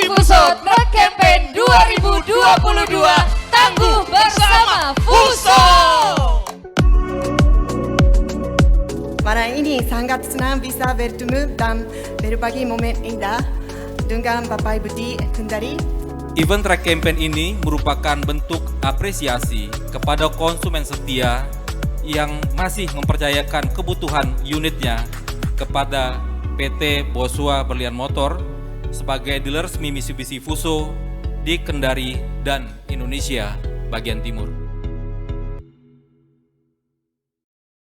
Fuso Truk Campaign 2022, tangguh bersama Fuso. Malam ini sangat senang bisa bertemu dan berbagi momen indah dengan Bapak Ibu di Kendari. Event Truk Campaign ini merupakan bentuk apresiasi kepada konsumen setia yang masih mempercayakan kebutuhan unitnya kepada PT Boswa Berlian Motor sebagai dealer resmi Mitsubishi Fuso di Kendari dan Indonesia bagian timur.